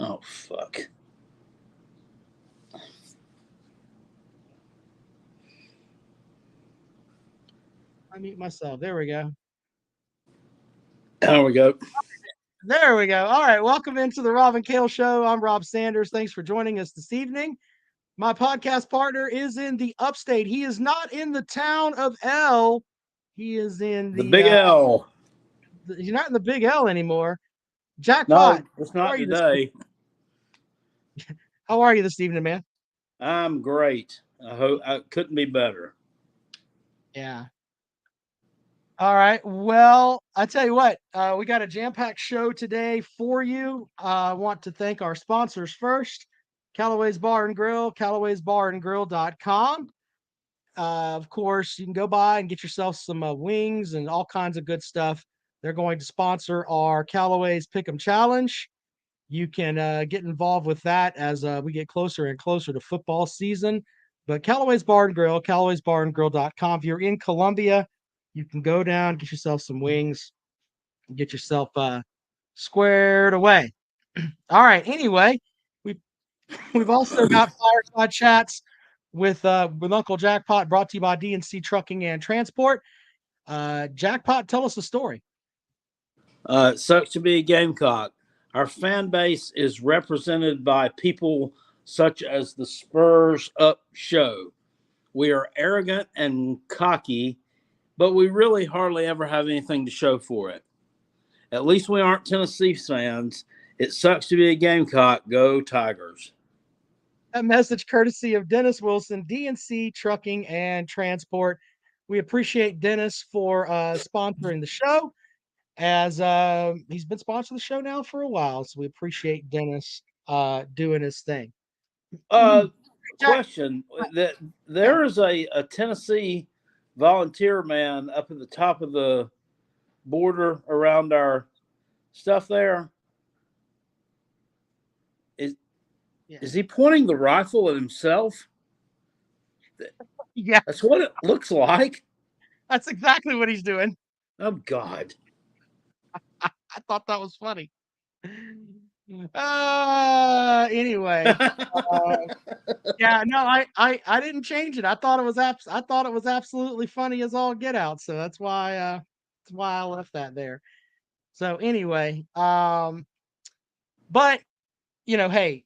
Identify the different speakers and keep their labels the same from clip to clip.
Speaker 1: Oh, fuck.
Speaker 2: I mute myself. There we go.
Speaker 1: There we go.
Speaker 2: There we go. All right. Welcome into the Rob and Kale Show. I'm Rob Sanders. Thanks for joining us this evening. My podcast partner is in the upstate. He is not in the town of L. He is in
Speaker 1: The Big
Speaker 2: the
Speaker 1: L.
Speaker 2: he's not in the Big L anymore. Jackpot.
Speaker 1: No, it's
Speaker 2: How are
Speaker 1: not
Speaker 2: you this
Speaker 1: today.
Speaker 2: How are you this evening, man?
Speaker 1: I'm great. I hope I couldn't be better.
Speaker 2: Yeah. All right. Well, I tell you what, we got a jam-packed show today for you. I want to thank our sponsors first. Callaway's Bar and Grill, callawaysbarandgrill.com. Of course, you can go by and get yourself some wings and all kinds of good stuff. They're going to sponsor our Callaway's Pick'em Challenge. You can get involved with that as we get closer and closer to football season. But Callaway's Bar and Grill, callawaysbarandgrill.com. If you're in Columbia, you can go down, get yourself some wings, get yourself squared away. All right. Anyway, we we've also got fireside chats with Uncle Jackpot, brought to you by DNC Trucking and Transport. Jackpot, tell us a story.
Speaker 1: It sucks to be a Gamecock. Our fan base is represented by people such as the Spurs Up Show. We are arrogant and cocky, but we really hardly ever have anything to show for it. At least we aren't Tennessee fans. It sucks to be a Gamecock. Go Tigers.
Speaker 2: A message courtesy of Dennis Wilson, DNC Trucking and Transport. We appreciate Dennis for sponsoring the show, as he's been sponsoring the show now for a while. So we appreciate Dennis doing his thing.
Speaker 1: Uh,
Speaker 2: Jack,
Speaker 1: question that
Speaker 2: yeah,
Speaker 1: there is a Tennessee volunteer man up at the top of the border around our stuff there. Is
Speaker 2: yeah,
Speaker 1: is he pointing the rifle at himself?
Speaker 2: yeah.
Speaker 1: That's what it looks like.
Speaker 2: That's exactly what he's doing.
Speaker 1: Oh God.
Speaker 2: I thought that was funny. Anyway, uh, yeah, no, I didn't change it. I thought it was absolutely funny as all get out. So that's why I left that there. So anyway, but hey,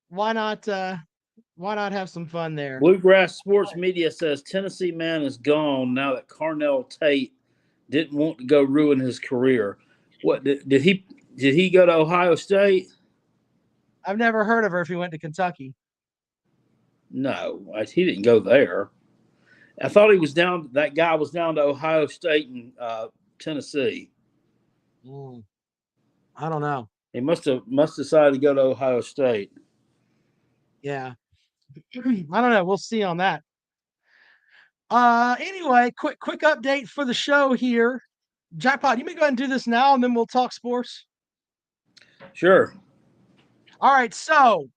Speaker 2: why not why not have some fun there?
Speaker 1: Bluegrass Sports Media says Tennessee man is gone now that Carnell Tate didn't want to go ruin his career. What did he go to Ohio State?
Speaker 2: I've never heard of her if he went to Kentucky.
Speaker 1: No, he didn't go there. I thought he was down. That guy was down to Ohio State and Tennessee.
Speaker 2: Mm, I don't know.
Speaker 1: He must decide to go to Ohio State.
Speaker 2: Yeah. I don't know. We'll see on that. Anyway, quick update for the show here. Jackpot, you may go ahead and do this now and then we'll talk sports.
Speaker 1: Sure.
Speaker 2: All right, so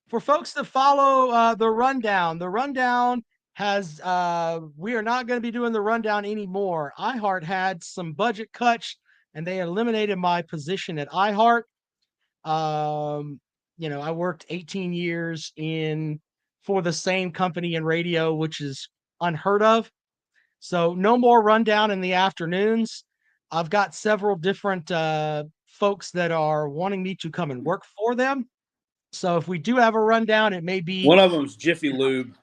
Speaker 2: for folks that follow the rundown has we are not going to be doing the rundown anymore. iHeart had some budget cuts and they eliminated my position at iHeart. I worked 18 years for the same company in radio, which is unheard of. So no more rundown in the afternoons. I've got several different folks that are wanting me to come and work for them. So if we do have a rundown, it may be
Speaker 1: One of them's Jiffy Lube.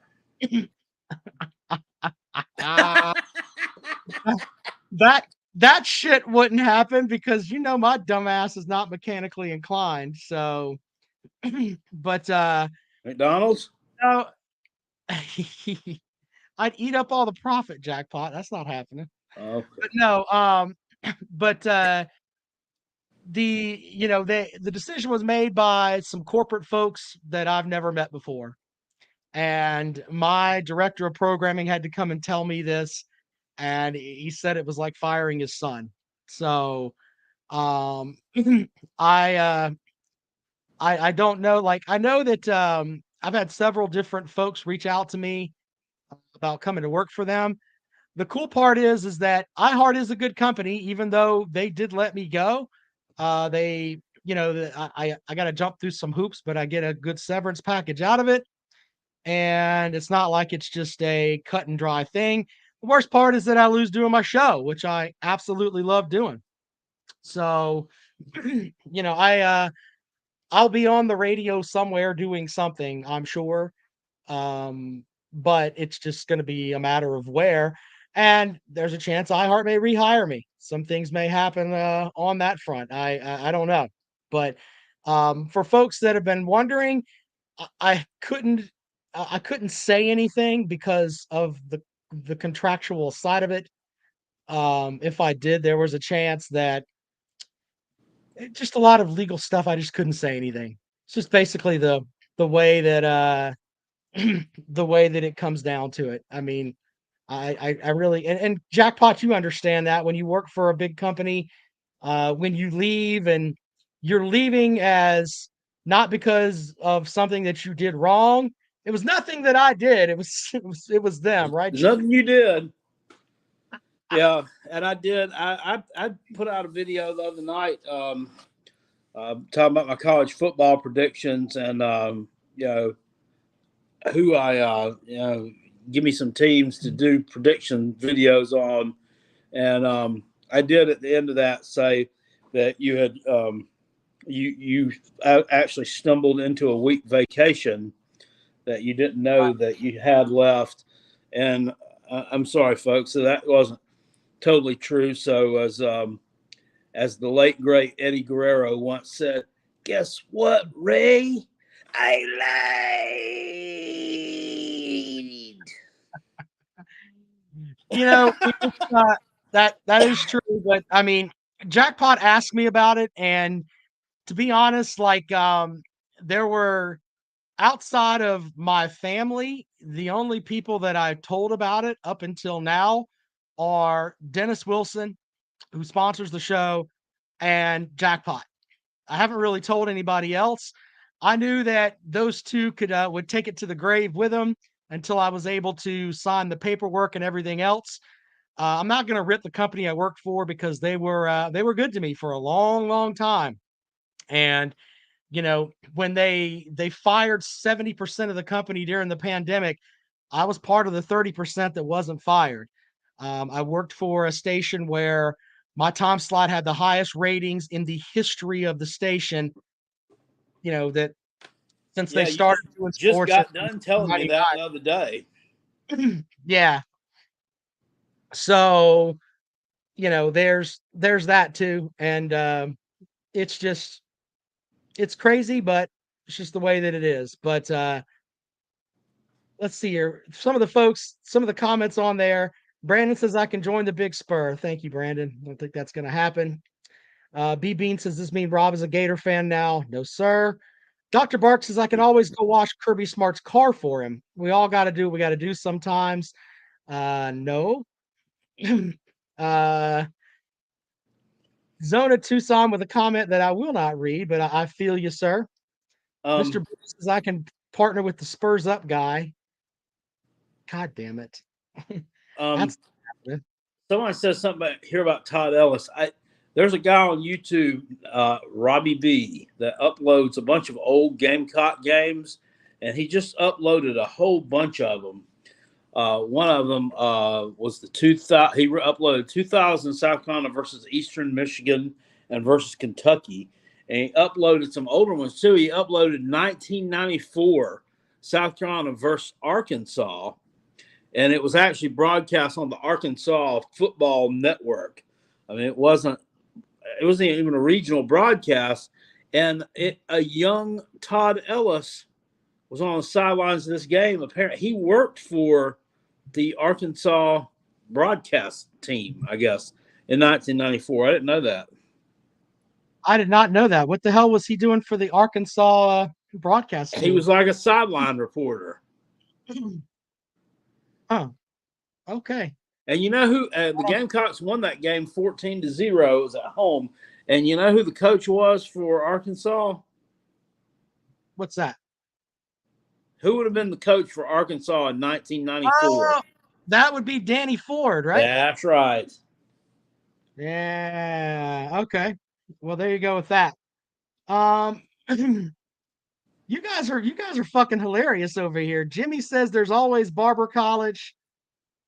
Speaker 2: uh, that that shit wouldn't happen because my dumbass is not mechanically inclined. So, but
Speaker 1: McDonald's.
Speaker 2: no, I'd eat up all the profit, Jackpot. That's not happening.
Speaker 1: Okay.
Speaker 2: But no, but the decision was made by some corporate folks that I've never met before. And my director of programming had to come and tell me this, and he said it was like firing his son. So, um, I, uh, I don't know. Like, I know that I've had several different folks reach out to me about coming to work for them. The cool part is that iHeart is a good company, even though they did let me go. They I got to jump through some hoops, but I get a good severance package out of it. And it's not like it's just a cut and dry thing. The worst part is that I lose doing my show, which I absolutely love doing. So, I'll be on the radio somewhere doing something, I'm sure. But it's just going to be a matter of where. And there's a chance iHeart may rehire me. Some things may happen on that front. I don't know. But for folks that have been wondering, I couldn't say anything because of the contractual side of it. If I did, there was a chance that just a lot of legal stuff. I just couldn't say anything. It's just basically the way that the way that it comes down to it. I mean, I really and Jackpot, you understand that when you work for a big company, when you leave and you're leaving as not because of something that you did wrong. It was nothing that I did. It was them, right?
Speaker 1: Nothing you did. Yeah, and I did. I put out a video the other night talking about my college football predictions and who I give me some teams to do prediction videos on, and I did at the end of that say that you had you actually stumbled into a week vacation that you didn't know that you had left, and I'm sorry, folks, so that wasn't totally true. So as the late great Eddie Guerrero once said, "Guess what, Ray? I lied."
Speaker 2: It's that is true, but I mean, Jackpot asked me about it, and to be honest, like there were outside of my family, the only people that I've told about it up until now are Dennis Wilson, who sponsors the show, and Jackpot. I haven't really told anybody else. I knew that those two would take it to the grave with them until I was able to sign the paperwork and everything else. I'm not going to rip the company I worked for because they were good to me for a long, long time. And when they fired 70% of the company during the pandemic, I was part of the 30% that wasn't fired. I worked for a station where my time slot had the highest ratings in the history of the station. That since they
Speaker 1: Yeah, you
Speaker 2: started doing
Speaker 1: just
Speaker 2: sports in
Speaker 1: got done telling me that the other day.
Speaker 2: 99. Yeah. So, there's that too. And it's just it's crazy, but it's just the way that it is. But let's see here. Some of the comments on there. Brandon says I can join the Big Spur. Thank you, Brandon. I don't think that's going to happen. B Bean says, "This mean Rob is a Gator fan now?" No, sir. Dr. Bark says I can always go wash Kirby Smart's car for him. We all got to do what we got to do sometimes. No. uh, Zona Tucson with a comment that I will not read, but I feel you, sir. Mr.
Speaker 1: Um,
Speaker 2: Bruce says I can partner with the Spurs Up guy. God damn it.
Speaker 1: um,
Speaker 2: That's happening.
Speaker 1: Someone says something here about Todd Ellis. There's a guy on YouTube, Robbie B, that uploads a bunch of old Gamecock games, and he just uploaded a whole bunch of them. One of them was the 2000. He uploaded 2000 South Carolina versus Eastern Michigan and versus Kentucky, and he uploaded some older ones too. He uploaded 1994 South Carolina versus Arkansas, and it was actually broadcast on the Arkansas Football Network. I mean, it wasn't even a regional broadcast, and a young Todd Ellis was on the sidelines of this game. Apparently, he worked for the Arkansas broadcast team, I guess, in 1994. I didn't know that.
Speaker 2: I did not know that. What the hell was he doing for the Arkansas broadcast
Speaker 1: He
Speaker 2: team?
Speaker 1: was like a sideline reporter.
Speaker 2: Oh, okay.
Speaker 1: And you know who the Gamecocks won that game 14-0. It was at home. And you know who the coach was for Arkansas?
Speaker 2: What's that?
Speaker 1: Who would have been the coach for Arkansas in 1994?
Speaker 2: Oh, that would be Danny Ford, right?
Speaker 1: That's right.
Speaker 2: Yeah. Okay. Well, there you go with that. Um, you guys are fucking hilarious over here. Jimmy says there's always Barber College.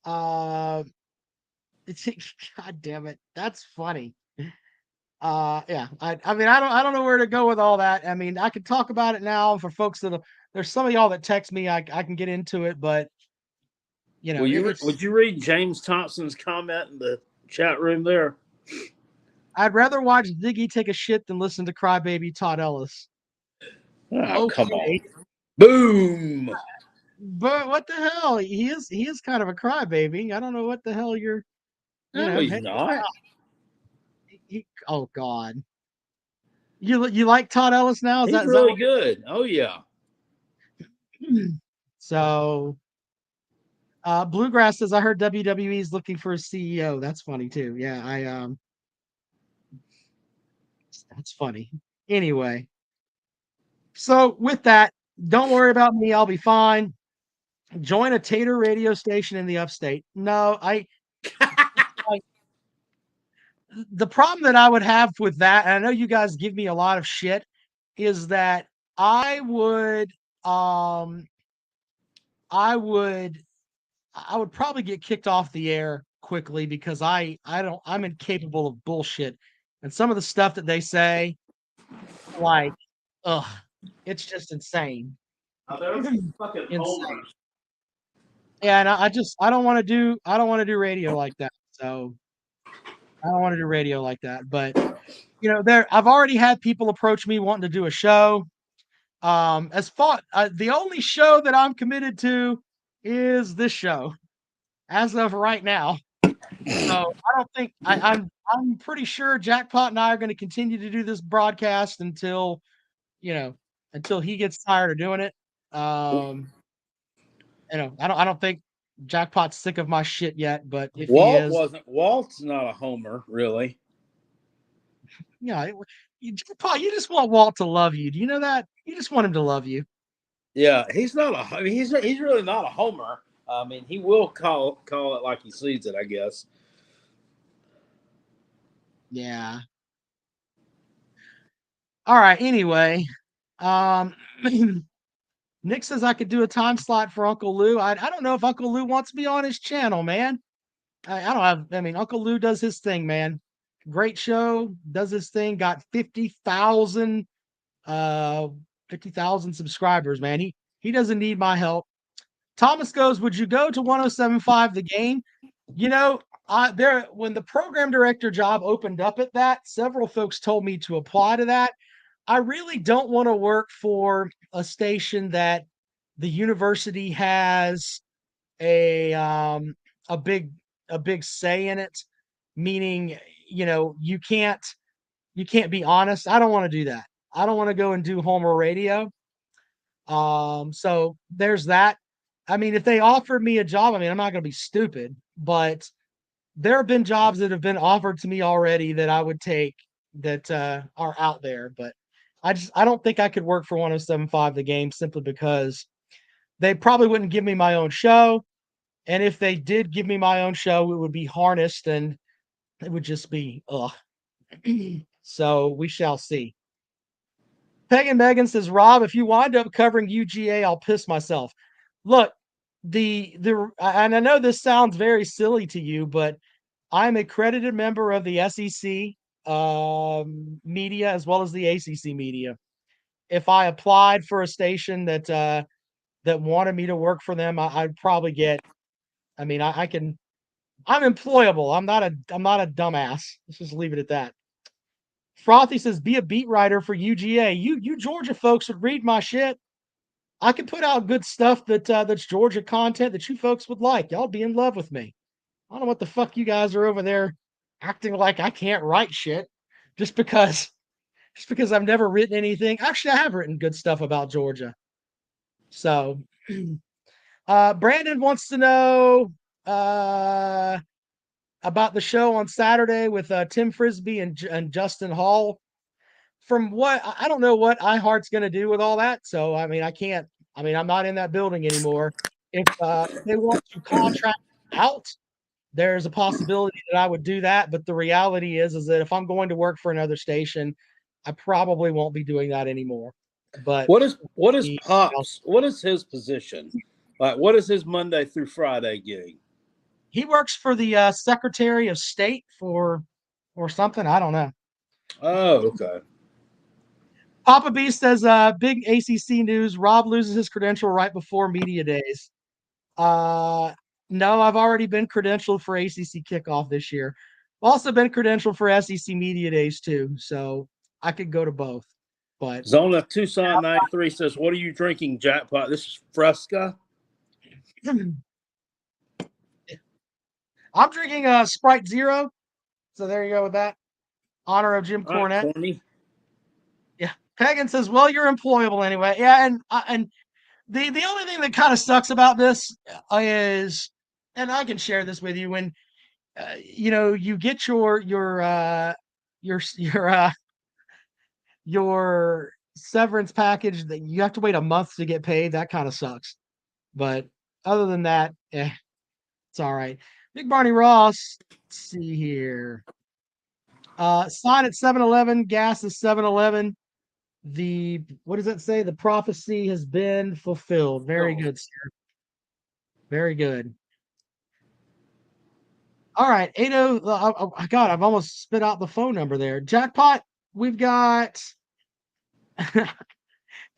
Speaker 2: Uh, it's God damn it, that's funny. Yeah, I mean I don't know where to go with all that. I mean I could talk about it now for folks that there's some of y'all that text me. I can get into it, but it's
Speaker 1: Would you read James Thompson's comment in the chat room there?
Speaker 2: I'd rather watch Ziggy take a shit than listen to Crybaby Todd Ellis.
Speaker 1: Oh, come on.
Speaker 2: Okay,
Speaker 1: Boom.
Speaker 2: but what the hell? He is kind of a crybaby. I don't know what the hell you're.
Speaker 1: No, he's
Speaker 2: Hey,
Speaker 1: not.
Speaker 2: oh God, you like Todd Ellis now? Is
Speaker 1: He's
Speaker 2: that is that
Speaker 1: really
Speaker 2: what?
Speaker 1: good. Oh yeah.
Speaker 2: So Bluegrass says I heard WWE is looking for a CEO. That's funny too. Yeah, that's funny. Anyway, so with that, don't worry about me. I'll be fine. Join a tater radio station in the upstate. No, I the problem that I would have with that, and I know you guys give me a lot of shit, is that I would um I would I would probably get kicked off the air quickly because I'm incapable of bullshit. And some of the stuff that they say, like, ugh, it's just insane.
Speaker 1: Oh, they're fucking
Speaker 2: Insane.
Speaker 1: homers.
Speaker 2: Yeah, and I don't want to do radio like that. So I don't want to do radio like that. But I've already had people approach me wanting to do a show. As far the only show that I'm committed to is this show as of right now. So I don't think I'm pretty sure Jackpot and I are going to continue to do this broadcast you know until he gets tired of doing it. Um, I don't think Jackpot's sick of my shit yet, but if he is,
Speaker 1: Walt's not a homer, really.
Speaker 2: yeah, Jackpot, you just want Walt to love you. Do you know that? You just want him to love you.
Speaker 1: Yeah, he's not a. I mean, he's really not a homer. I mean, he will call it like he sees it, I guess.
Speaker 2: Yeah. All right. Anyway, um, Nick says I could do a time slot for Uncle Lou. I don't know if Uncle Lou wants me on his channel, man. I don't have. I mean, Uncle Lou does his thing, man. Great show, does his thing. Got uh 50,000 subscribers, man. He doesn't need my help. Thomas goes, would you go to 1075 the game? You know, there when the program director job opened up at that, several folks told me to apply to that. I really don't want to work for a station that the university has a um a big a big say in it, meaning you can't be honest. I don't want to do that. I don't want to go and do Homer radio. So there's that. I mean, if they offered me a job, I mean, I'm not going to be stupid, but there have been jobs that have been offered to me already that I would take that are out there, but I don't think I could work for 1075 the game simply because they probably wouldn't give me my own show. And if they did give me my own show, it would be harnessed and it would just be ugh. So we shall see. Pagan Megan says, Rob, if you wind up covering UGA, I'll piss myself. Look, and I know this sounds very silly to you, but I'm a credited member of the SEC media as well as the ACC media. If I applied for a station that wanted me to work for them, I'd probably get. I mean, I can. I'm employable. I'm not a dumbass. Let's just leave it at that. Frothy says, be a beat writer for UGA. You Georgia folks would read my shit. I can put out good stuff that's Georgia content that you folks would like. Y'all be in love with me. I don't know what the fuck you guys are over there acting like I can't write shit just because I've never written anything. Actually, I have written good stuff about Georgia. So Brandon wants to know about the show on Saturday with Tim Frisbee and Justin Hall. From what I don't know what iHeart's going to do with all that. So I mean, I can't. I mean, I'm not in that building anymore. If they want to contract out, there's a possibility that I would do that. But the reality is that if I'm going to work for another station, I probably won't be doing that anymore. But
Speaker 1: what is
Speaker 2: he
Speaker 1: Pops? What is his position? Like, what is his Monday through Friday gig?
Speaker 2: he works for the Secretary of State for or something. I don't know.
Speaker 1: Oh, okay.
Speaker 2: Papa B says, big ACC news. Rob loses his credential right before media days. Uh, no, I've already been credentialed for ACC kickoff this year. Also been credentialed for SEC media days too, so I could go to both. But
Speaker 1: Zona Tucson 93 says, "What are you drinking, Jackpot?" This is Fresca.
Speaker 2: I'm drinking a Sprite Zero, so there you go with that. Honor of Jim
Speaker 1: All right,
Speaker 2: Cornette.
Speaker 1: corny.
Speaker 2: Yeah, Pagan says, "Well, you're employable anyway." Yeah, and the only thing that kind of sucks about this is, and I can share this with you when you get your your severance package that you have to wait a month to get paid. That kind of sucks. But other than that, it's all right. Big Barney Ross. Let's see here. Sign at 7-Eleven. Gas is 7-Eleven. The what does that say? The prophecy has been fulfilled. Very good, sir. Very good. All right, 80. God, I've almost spit out the phone number there. Jackpot. We've got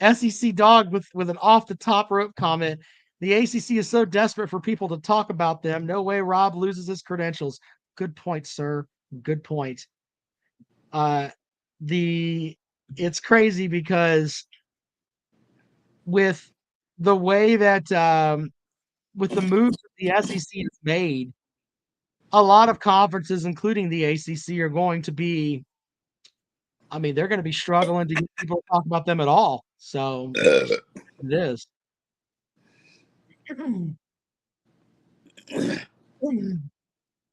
Speaker 2: SEC dog with an off the top rope comment. The ACC is so desperate for people to talk about them. No way Rob loses his credentials. Good point, sir. Good point. Uh, the it's crazy because with the way that with the moves that the SEC has made, a lot of conferences, including the ACC, are going to be. I mean, they're going to be struggling to get people to talk about them at all. So it is.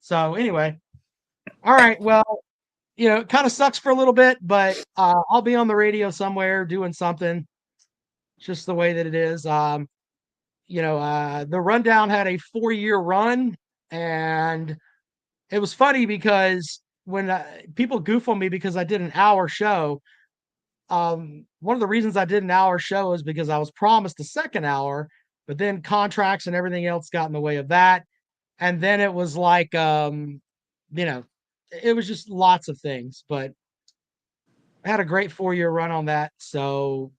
Speaker 2: So anyway, all right. Well, it kind of sucks for a little bit, but I'll be on the radio somewhere doing something. Just the way that it is. The rundown had a 4-year run, and it was funny because when people goof on me because I did an hour show, one of the reasons I did an hour show is because I was promised a second hour, but then contracts and everything else got in the way of that. And then it was like, you know, it was just lots of things, but I had a great 4-year run on that. So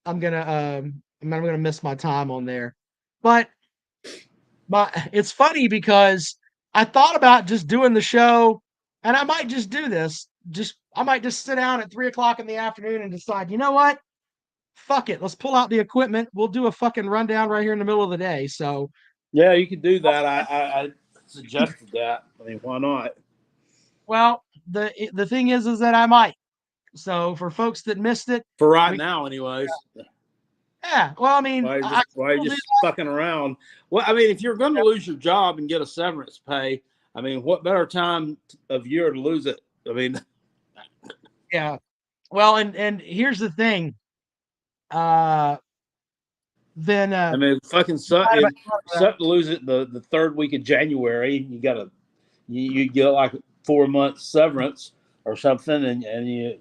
Speaker 2: I'm gonna miss my time on there. But it's funny because I thought about just doing the show, and I might just do this. I might just sit down at 3 o'clock in the afternoon and decide, you know what? Fuck it. Let's pull out the equipment. We'll do a fucking rundown right here in the middle of the day. So
Speaker 1: Yeah, you could do that. I suggested that. I mean, why not?
Speaker 2: well, the thing is that I might. So for folks that missed it,
Speaker 1: For right
Speaker 2: we
Speaker 1: now, anyways.
Speaker 2: yeah. Well, I mean, I
Speaker 1: Why
Speaker 2: can
Speaker 1: you
Speaker 2: still do
Speaker 1: just fucking around? Well, I mean, if you're going to lose your job and get a severance pay, I mean, what better time of year to lose it? I mean,
Speaker 2: yeah. Well, and here's the thing. Uh, then
Speaker 1: I mean, fucking suck.
Speaker 2: right
Speaker 1: It
Speaker 2: about
Speaker 1: suck to lose it the third week of January. You get like 4 months severance or something, and you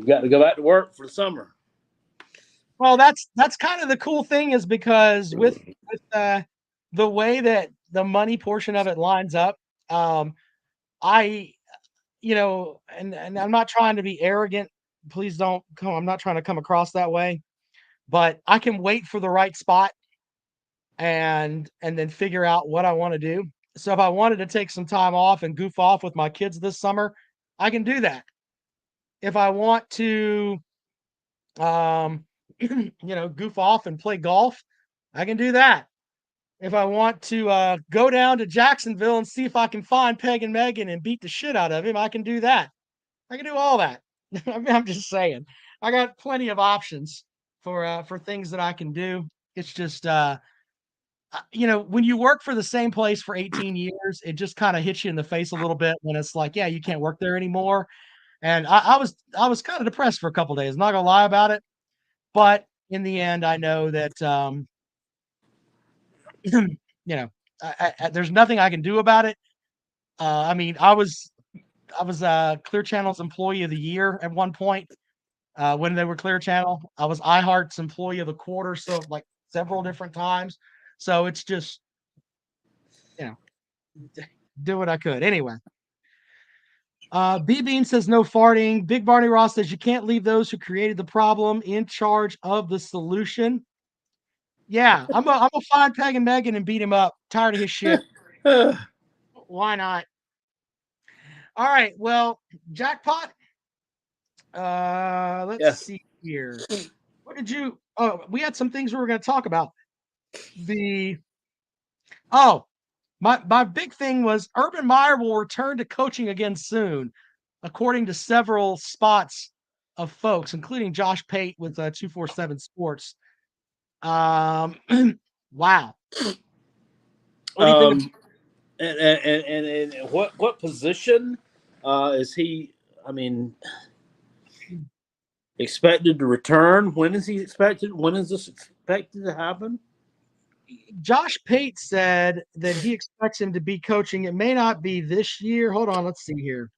Speaker 1: got to go back to work for the summer.
Speaker 2: well, that's kind of the cool thing is because with the way that the money portion of it lines up, I and I'm not trying to be arrogant. Please don't come. I'm not trying to come across that way, but I can wait for the right spot and then figure out what I want to do. So if I wanted to take some time off and goof off with my kids this summer, I can do that. If I want to um goof off and play golf, I can do that. If I want to go down to Jacksonville and see if I can find Peg and Megan and beat the shit out of him, I can do that. I can do all that. I mean, I'm just saying. I got plenty of options for things that I can do. It's just when you work for the same place for 18 years, it just kind of hits you in the face a little bit when it's like, yeah, you can't work there anymore. And I was kind of depressed for a couple days. Not gonna lie about it, but in the end, I know that you know there's nothing I can do about it. I mean, I was I was Clear Channel's Employee of the Year at one point when they were Clear Channel. I was iHeart's Employee of the Quarter, so like several different times. So it's just, you know, do what I could. Anyway, B Bean says no farting. Big Barney Ross says you can't leave those who created the problem in charge of the solution. Yeah, I'm gonna find Peg and Megan and beat him up. Tired of his shit. Why not? All right. Well, jackpot. Let's
Speaker 1: Yeah.
Speaker 2: see here. What did you? Oh, we had some things we were going to talk about. The oh, my big thing was Urban Meyer will return to coaching again soon, according to several spots of folks, including Josh Pate with 247 Sports. Um, wow. What do you think of?
Speaker 1: Um, and what position is he? I mean, expected to return? When is he expected? When is this expected to happen?
Speaker 2: Josh Pate said that he expects him to be coaching. It may not be this year. Hold on, let's see here.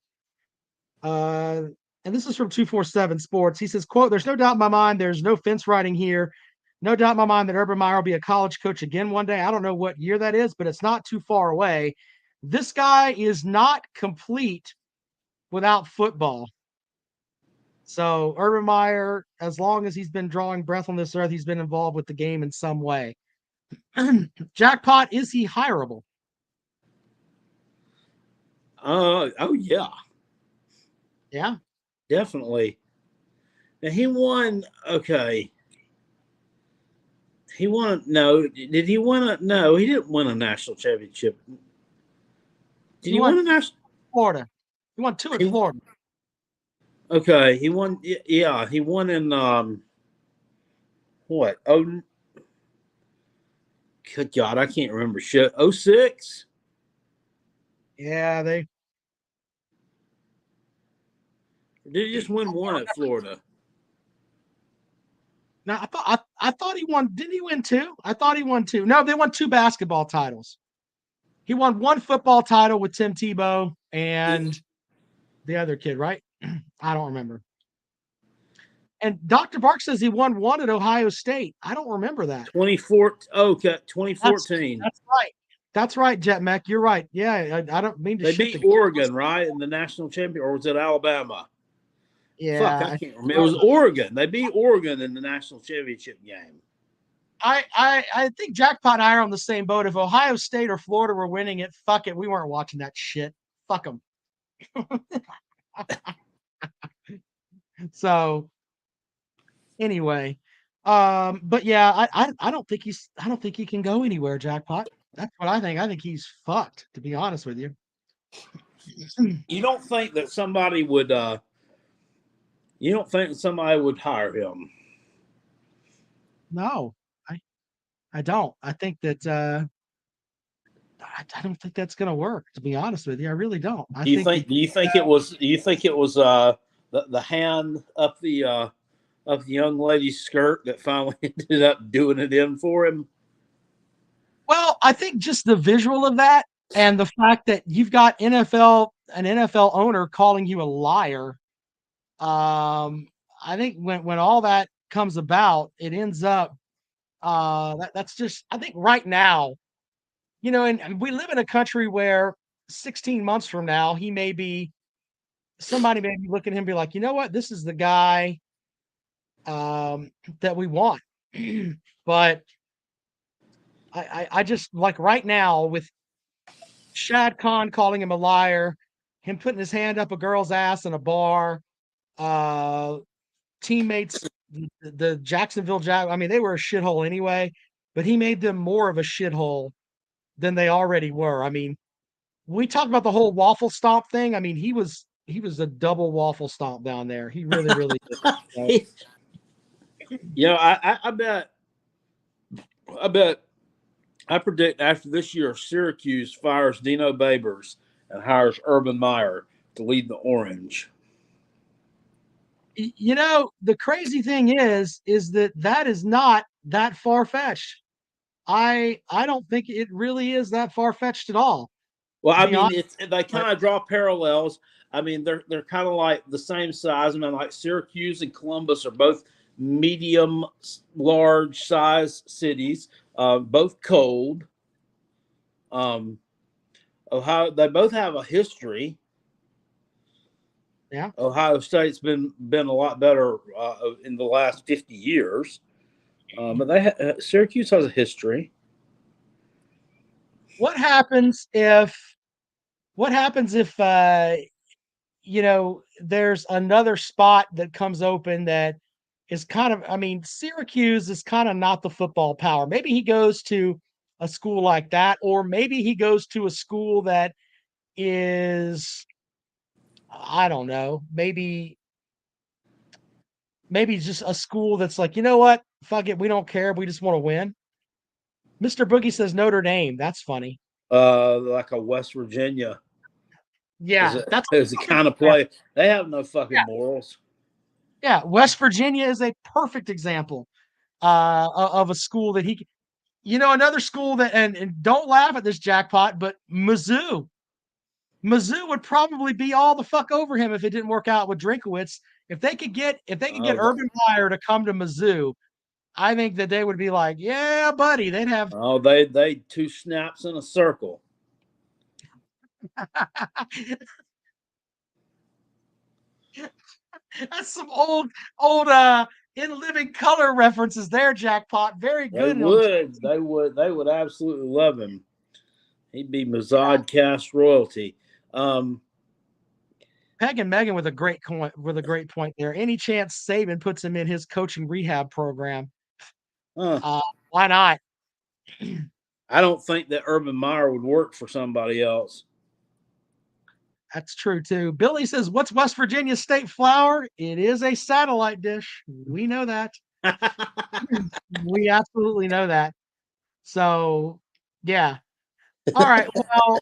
Speaker 2: And this is from 247 Sports. He says, quote, "There's no doubt in my mind, there's no fence riding here. No doubt in my mind that Urban Meyer will be a college coach again one day. I don't know what year that is, but it's not too far away. This guy is not complete without football." So Urban Meyer, as long as he's been drawing breath on this earth, he's been involved with the game in some way. Jackpot, is he hireable?
Speaker 1: Oh yeah,
Speaker 2: Yeah.
Speaker 1: definitely. Now he won. Okay, he won. No, did he win a? No, he didn't win a national championship. Did
Speaker 2: He
Speaker 1: he win
Speaker 2: won
Speaker 1: a national?
Speaker 2: Florida. He won two at
Speaker 1: He,
Speaker 2: Florida.
Speaker 1: okay, he won. Yeah, he won in what? Oh, good God, I can't remember shit. 06?
Speaker 2: Yeah, they
Speaker 1: Did he just win one at Florida?
Speaker 2: now I thought he won. Didn't he win two? I thought he won two. No, they won two basketball titles. He won one football title with Tim Tebow and the other kid, right? I don't remember. And Dr. Bark says he won one at Ohio State. I don't remember that.
Speaker 1: 24. Okay,
Speaker 2: That's
Speaker 1: 2014.
Speaker 2: that's right. That's right, Jet Mac. You're right. Yeah, I don't mean to
Speaker 1: They
Speaker 2: shit
Speaker 1: beat
Speaker 2: the.
Speaker 1: Oregon, right, in the national champion, or was it Alabama? Fuck,
Speaker 2: Yeah,
Speaker 1: I can't remember. It was Oregon. They beat Oregon in the national championship game.
Speaker 2: I think Jackpot and I are on the same boat. If Ohio State or Florida were winning it, fuck it. We weren't watching that shit. Fuck them. So anyway, but yeah, I don't think I don't think he can go anywhere, Jackpot. That's what I think. I think he's fucked, to be honest with you.
Speaker 1: You don't think that somebody would? You don't think that somebody would hire him?
Speaker 2: No, I I don't. I think that I don't think that's gonna work, to be honest with you. I really don't. I
Speaker 1: Do you
Speaker 2: think
Speaker 1: think?
Speaker 2: that
Speaker 1: Do you think it was? Do you think it was the hand up the of the young lady's skirt that finally ended up doing it in for him?
Speaker 2: well, I think just the visual of that and the fact that you've got an NFL owner calling you a liar. I think when all that comes about, it ends up that's just I think right now, and we live in a country where 16 months from now, he may be somebody may be looking at him and be like, you know what, this is the guy that we want. But I just like right now with Shad Khan calling him a liar, him putting his hand up a girl's ass in a bar, uh, teammates, the Jacksonville Jag. I mean, they were a shithole anyway, but he made them more of a shithole than they already were. I mean, we talked about the whole waffle stomp thing. I mean, he was a double waffle stomp down there. He really, really did. So,
Speaker 1: You know, I bet, I predict after this year, Syracuse fires Dino Babers and hires Urban Meyer to lead the Orange.
Speaker 2: the crazy thing is that is not that far fetched. I don't think it really is that far fetched at all.
Speaker 1: Well,
Speaker 2: To
Speaker 1: I
Speaker 2: be
Speaker 1: mean,
Speaker 2: honest,
Speaker 1: it's they
Speaker 2: but
Speaker 1: kind of draw parallels. I mean, they're kind of like the same size. I mean, like Syracuse and Columbus are both medium, large size cities, both cold. Um, Ohio, they both have a history.
Speaker 2: yeah.
Speaker 1: Ohio State's been a lot better in the last 50 years, but Syracuse has a history.
Speaker 2: What happens if what happens if there's another spot that comes open that is kind of, I mean, Syracuse is kind of not the football power. Maybe he goes to a school like that, or maybe he goes to a school that is, I don't know, maybe just a school that's like, you know what? Fuck it, we don't care. We just want to win. Mr. Boogie says Notre Dame. That's funny.
Speaker 1: Like a West Virginia
Speaker 2: Yeah, that's
Speaker 1: is the
Speaker 2: a perfect
Speaker 1: kind of
Speaker 2: example.
Speaker 1: play they have no fucking
Speaker 2: Yeah,
Speaker 1: morals.
Speaker 2: yeah. West Virginia is a perfect example of a school that another school that, and don't laugh at this jackpot, but Mizzou. Mizzou would probably be all the fuck over him if it didn't work out with Drinkowitz. If they could get
Speaker 1: Uh,
Speaker 2: Urban Meyer to come to Mizzou, I think that they would be like, yeah, buddy. They'd have
Speaker 1: they two snaps in a circle.
Speaker 2: that's some old in living color references there, jackpot. Very
Speaker 1: They
Speaker 2: good.
Speaker 1: would. They would absolutely love him. He'd be Mazad cast royalty. Um,
Speaker 2: Peg and Megan with a great point there. Any chance Saban puts him in his coaching rehab program?
Speaker 1: huh,
Speaker 2: Why not?
Speaker 1: I don't think that Urban Meyer would work for somebody else.
Speaker 2: That's true too. Billy says, "What's West Virginia's state flower? It is a satellite dish. We know that. We absolutely know that." So, yeah. All right. Well,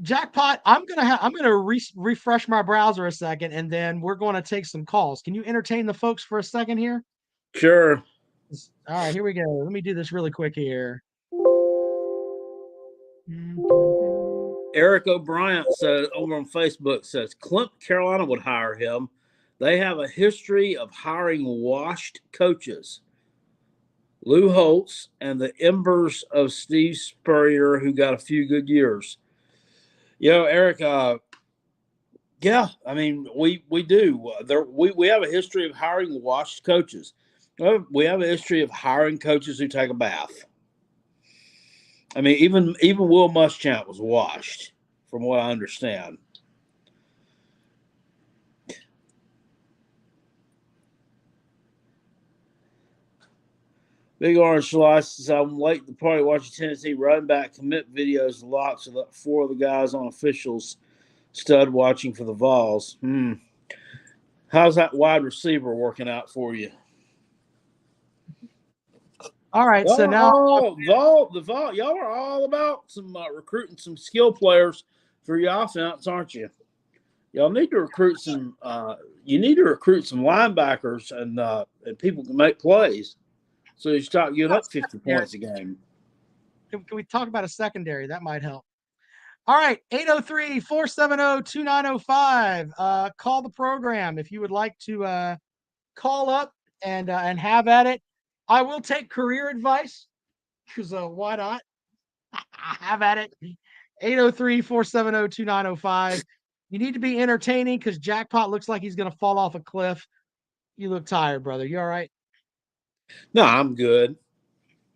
Speaker 2: jackpot. I'm gonna refresh my browser a second, and then we're going to take some calls. Can you entertain the folks for a second here?
Speaker 1: Sure.
Speaker 2: All right, here we go. Let me do this really quick here. Mhm.
Speaker 1: Eric O'Brien says over on Facebook says Clint Carolina would hire him. They have a history of hiring washed coaches. Lou Holtz and the embers of Steve Spurrier, who got a few good years. Eric, yeah, I mean we do. We have a history of hiring washed coaches. We have a history of hiring coaches who take a bath. I mean, even Will Muschamp was washed, from what I understand. Big Orange Slice says I'm late to the party watching Tennessee running back commit videos lots of the four of the guys on officials stud watching for the Vols. How's that wide receiver working out for you?
Speaker 2: All right,
Speaker 1: Y'all
Speaker 2: so
Speaker 1: are
Speaker 2: now
Speaker 1: all Vol the Vol. Y'all are all about some recruiting some skill players for your offense, aren't you? Y'all need to recruit some. You need to recruit some linebackers and people can make plays. So you start giving up 50
Speaker 2: secondary.
Speaker 1: points a game.
Speaker 2: Can we talk about a secondary? That might help. All right, 803-470-2905. Call the program if you would like to call up and have at it. I will take career advice because why not? Have at it. 803-470-2905. You need to be entertaining because Jackpot looks like he's going to fall off a cliff. You look tired, brother. You all right?
Speaker 1: No, I'm good.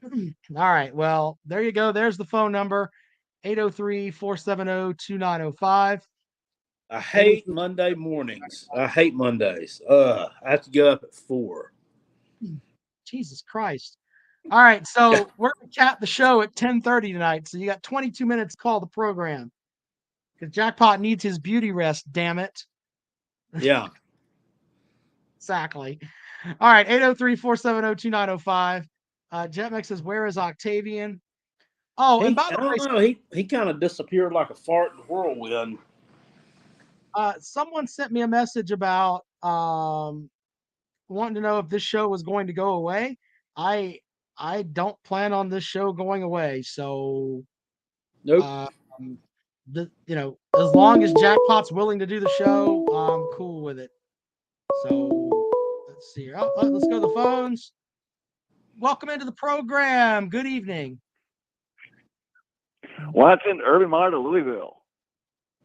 Speaker 2: All right. Well, there you go. There's the phone number. 803-470-2905.
Speaker 1: I hate
Speaker 2: 803.
Speaker 1: Monday mornings. I hate Mondays. I have to get up at 4.
Speaker 2: Jesus Christ. All right. So we're going to cap the show at 10:30 tonight. So you got 22 minutes to call the program because Jackpot needs his beauty rest. Damn it.
Speaker 1: Yeah.
Speaker 2: Exactly. All right. 803-470-2905. Jetmix says, where is Octavian? Oh, and by
Speaker 1: I
Speaker 2: the
Speaker 1: don't
Speaker 2: way,
Speaker 1: know. He kind of disappeared like a fart in the whirlwind.
Speaker 2: someone sent me a message about wanting to know if this show was going to go away. I I don't plan on this show going away. So
Speaker 1: Nope.
Speaker 2: um, as long as Jackpot's willing to do the show, I'm cool with it. So let's see here. Let's go to the phones. Welcome into the program. Good evening.
Speaker 3: Why well, send Urban Meyer to Louisville?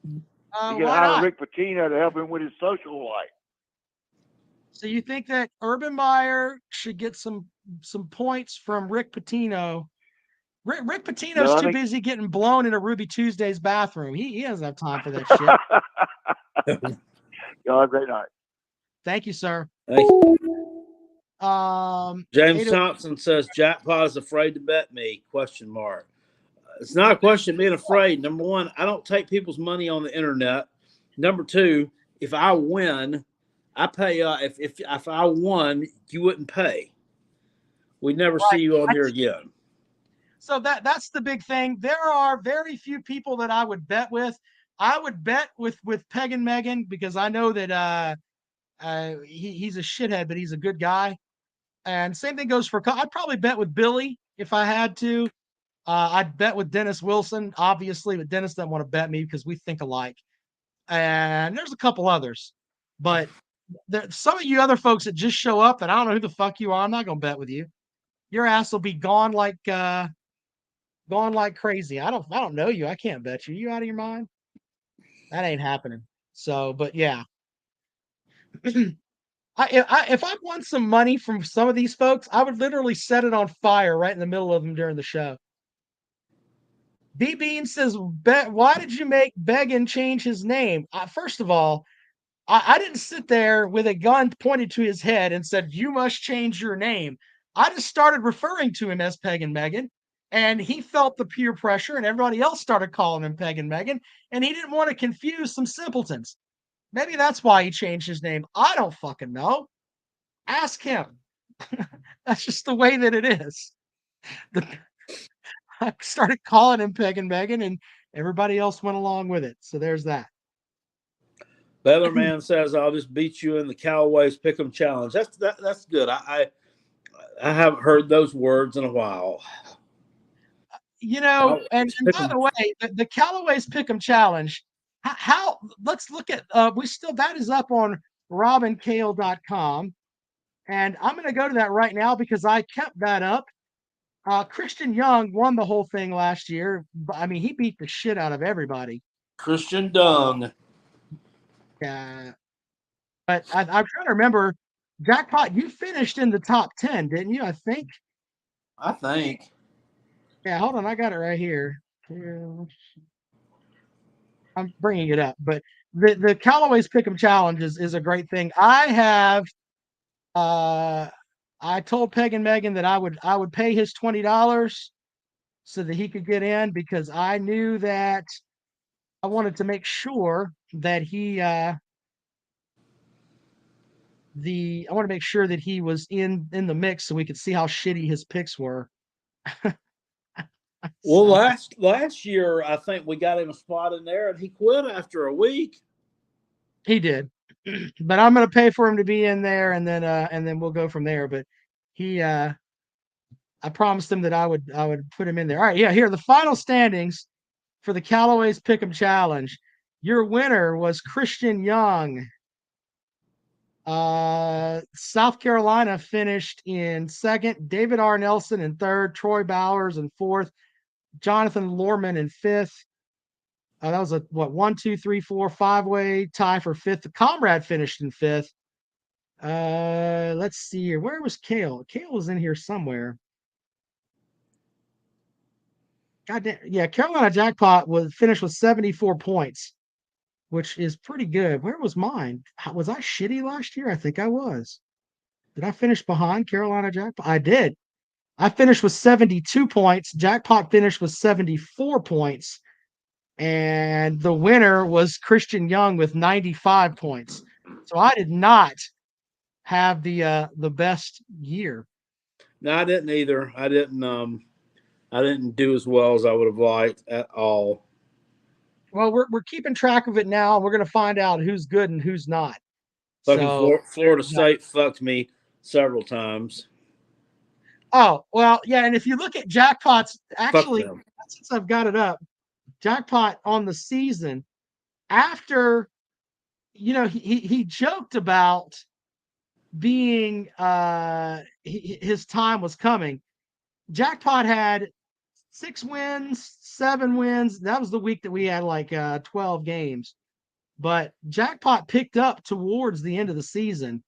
Speaker 3: He can hire Rick Pitino to help him with his social life.
Speaker 2: So you think that Urban Meyer should get some points from Rick Pitino? Rick Pitino's too busy getting blown in a Ruby Tuesday's bathroom. He doesn't have time for that shit.
Speaker 3: Y'all have a great night.
Speaker 2: Thank you, sir.
Speaker 1: Thank you.
Speaker 2: James
Speaker 1: Thompson says Jackpot is afraid to bet me? ? It's not a question of being afraid. Number one, I don't take people's money on the internet. Number two, if I win, I pay. If I won, you wouldn't pay. We'd never see you on here again.
Speaker 2: So that's the big thing. There are very few people that I would bet with. I would bet with Peg and Megan because I know that he's a shithead, but he's a good guy. And same thing goes for. I'd probably bet with Billy if I had to. I'd bet with Dennis Wilson, obviously, but Dennis doesn't want to bet me because we think alike. And there's a couple others, but some of you other folks that just show up and I don't know who the fuck you are. I'm not gonna bet with you. Your ass will be gone like crazy. I don't know you. I can't bet you. You out of your mind? That ain't happening. So, but yeah. If I won some money from some of these folks, I would literally set it on fire right in the middle of them during the show. B Bean says, why did you make Began change his name? First of all, I didn't sit there with a gun pointed to his head and said, you must change your name. I just started referring to him as Peg and Megan, and he felt the peer pressure, and everybody else started calling him Peg and Megan, and he didn't want to confuse some simpletons. Maybe that's why he changed his name. I don't fucking know. Ask him. That's just the way that it is. I started calling him Peg and Megan, and everybody else went along with it. So there's that.
Speaker 1: Bellerman says, "I'll just beat you in the Callaway's Pick'em Challenge." That's good. I haven't heard those words in a while.
Speaker 2: And by the way, the Callaway's Pick'em Challenge. How? Let's look at. That is up on robinkale.com, and I'm going to go to that right now because I kept that up. Christian Young won the whole thing last year. I mean, he beat the shit out of everybody.
Speaker 1: Christian Dung.
Speaker 2: Yeah. But I'm trying to remember, Jackpot, you finished in the top 10, didn't you? I think. Yeah, hold on. I got it right here. I'm bringing it up. But the Callaway's Pick'em Challenge is a great thing. I told Peg and Megan that I would pay his $20 so that he could get in because I knew that I wanted to make sure that I want to make sure that he was in the mix so we could see how shitty his picks were.
Speaker 1: Well, last year I think we got him a spot in there, and he quit after a week.
Speaker 2: He did, but I'm going to pay for him to be in there, and then we'll go from there. But I promised him that I would put him in there. All right, yeah. Here are the final standings for the Callaway's Pick'em Challenge. Your winner was Christian Young. South Carolina finished in second. David R. Nelson in third. Troy Bowers in fourth. Jonathan Lorman in fifth. That was a 1, 2, 3, 4, 5-way tie for fifth. The Comrade finished in fifth. Let's see here. Where was Kale? Kale was in here somewhere. Goddamn. Yeah, Carolina Jackpot finished with 74 points, which is pretty good. Where was mine? Was I shitty last year? I think I was. Did I finish behind Carolina Jackpot? I did. I finished with 72 points. Jackpot finished with 74 points. And the winner was Christian Young with 95 points. So I did not have the best year.
Speaker 1: No, I didn't either. I didn't do as well as I would have liked at all.
Speaker 2: Well, we're keeping track of it now. We're going to find out who's good and who's not.
Speaker 1: Florida State fucked me several times.
Speaker 2: Oh, well, yeah. And if you look at Jackpots, actually, since I've got it up, Jackpot on the season after, he joked about being his time was coming. Jackpot had 6 wins, 7 wins. That was the week that we had like 12 games. But Jackpot picked up towards the end of the season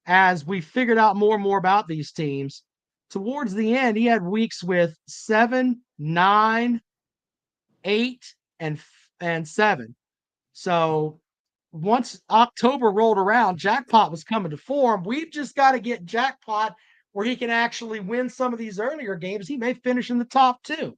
Speaker 2: as we figured out more and more about these teams. Towards the end, he had weeks with 7, 9, 8, and 7. So once October rolled around, Jackpot was coming to form. We've just got to get Jackpot where he can actually win some of these earlier games. He may finish in the top 2.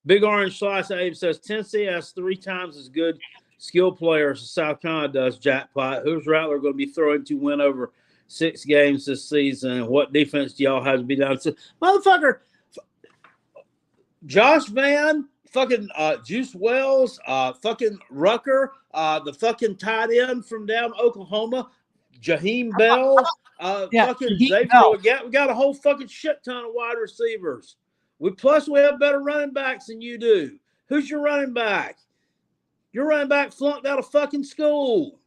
Speaker 1: Big Orange Slice Abe says Tennessee has 3 times as good skill players as South Carolina does. Jackpot. Who's Rattler going to be throwing to win over 6 games this season? What defense do y'all have to be down? Motherfucker, Josh Van, fucking Juice Wells, fucking Rucker, the fucking tight end from down Oklahoma, Jaheim Bell, fucking Xavier. We got a whole fucking shit ton of wide receivers. We have better running backs than you do. Who's your running back? Your running back flunked out of fucking school.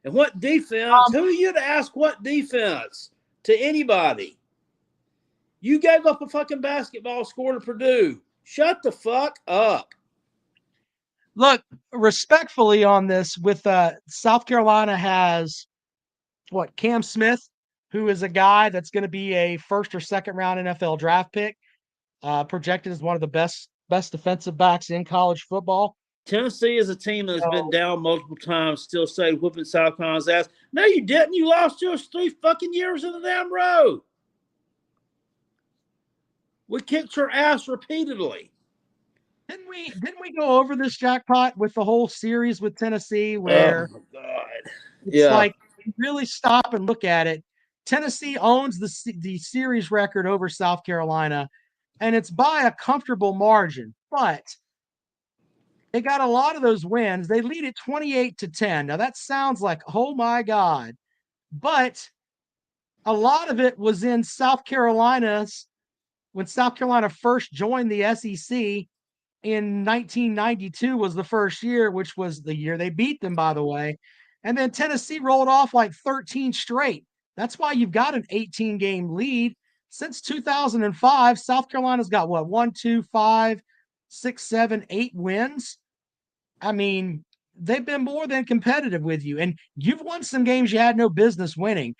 Speaker 1: And what defense? Who are you to ask what defense to anybody? You gave up a fucking basketball score to Purdue. Shut the fuck up.
Speaker 2: Look, respectfully on this, with South Carolina has Cam Smith, who is a guy that's going to be a 1st or 2nd round NFL draft pick, projected as one of the best defensive backs in college football.
Speaker 1: Tennessee is a team that's been down multiple times, still say whooping South Carolina's ass. No, you didn't. You lost just 3 fucking years in the damn row. We kicked your ass repeatedly.
Speaker 2: Didn't we go over this, Jackpot, with the whole series with Tennessee where it's like you really stop and look at it. Tennessee owns the series record over South Carolina, and it's by a comfortable margin, but they got a lot of those wins. They lead it 28-10. Now that sounds like, oh my God, but a lot of it was in South Carolina's when South Carolina first joined the SEC in 1992 was the first year, which was the year they beat them, by the way. And then Tennessee rolled off like 13 straight. That's why you've got an 18-game lead. Since 2005, South Carolina's got 1, 2, 5, 6, 7, 8 wins. I mean, they've been more than competitive with you. And you've won some games you had no business winning.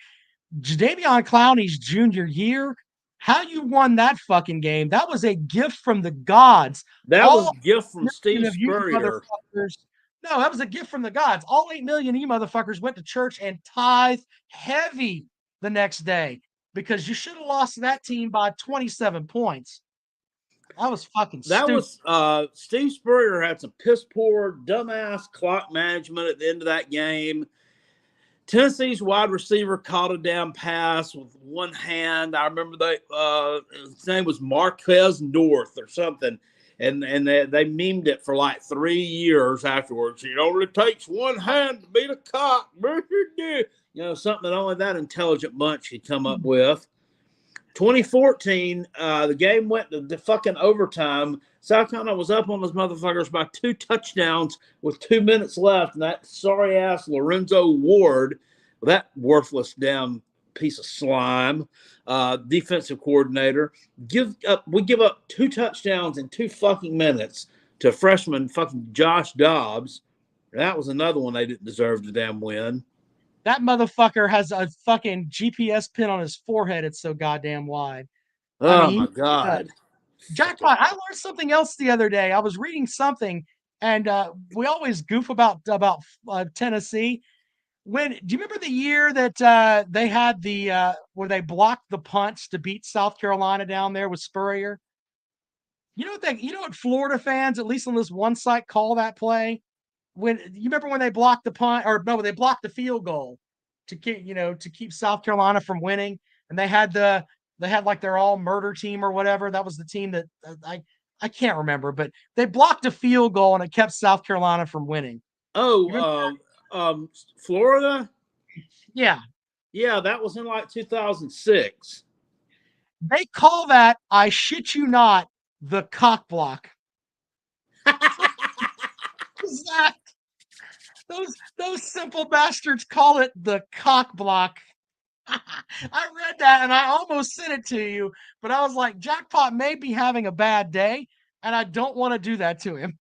Speaker 2: Jadeveon Clowney's junior year, how you won that fucking game, that was a gift from the gods.
Speaker 1: That was a gift from Steve Spurrier.
Speaker 2: No, that was a gift from the gods. All 8 million of you motherfuckers went to church and tithed heavy the next day because you should have lost to that team by 27 points. That was fucking stupid.
Speaker 1: That was Steve Spurrier had some piss poor, dumbass clock management at the end of that game. Tennessee's wide receiver caught a damn pass with one hand. I remember his name was Marquez North or something. And they memed it for like 3 years afterwards. It only takes one hand to beat a cock. Something that only that intelligent bunch could come up with. 2014, the game went to the fucking overtime. South Carolina was up on those motherfuckers by 2 touchdowns with 2 minutes left. And that sorry-ass Lorenzo Ward, that worthless damn piece of slime, defensive coordinator, we give up 2 touchdowns in 2 fucking minutes to freshman fucking Josh Dobbs. That was another one they didn't deserve to damn win.
Speaker 2: That motherfucker has a fucking GPS pin on his forehead. It's so goddamn wide.
Speaker 1: My God.
Speaker 2: Jackpot, I learned something else the other day. I was reading something, and we always goof about Tennessee. Do you remember the year that they had where they blocked the punts to beat South Carolina down there with Spurrier? You know what Florida fans, at least on this one site, call that play? When you remember when they blocked the punt, or no, they blocked the field goal to keep South Carolina from winning, and they had like their all murder team or whatever. That was the team that I can't remember, but they blocked a field goal and it kept South Carolina from winning.
Speaker 1: Florida?
Speaker 2: Yeah.
Speaker 1: Yeah, that was in like 2006.
Speaker 2: They call that, I shit you not, the cock block. is that? Those simple bastards call it the cock block. I read that and I almost sent it to you, but I was like, Jackpot may be having a bad day, and I don't want to do that to him.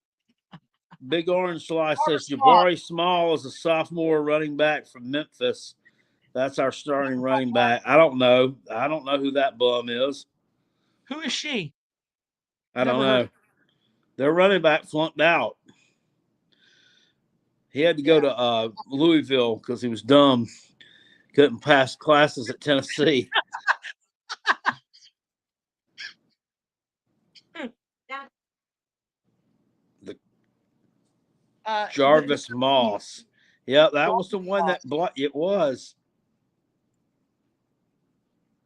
Speaker 1: Big Orange Slice says Jabari Small is a sophomore running back from Memphis. That's our starting running back. I don't know. I don't know who that bum is.
Speaker 2: Who is she?
Speaker 1: I don't know. Their running back flunked out. He had to go to Louisville because he was dumb. Couldn't pass classes at Tennessee. Jarvis Moss. Yeah, that was the one that it was.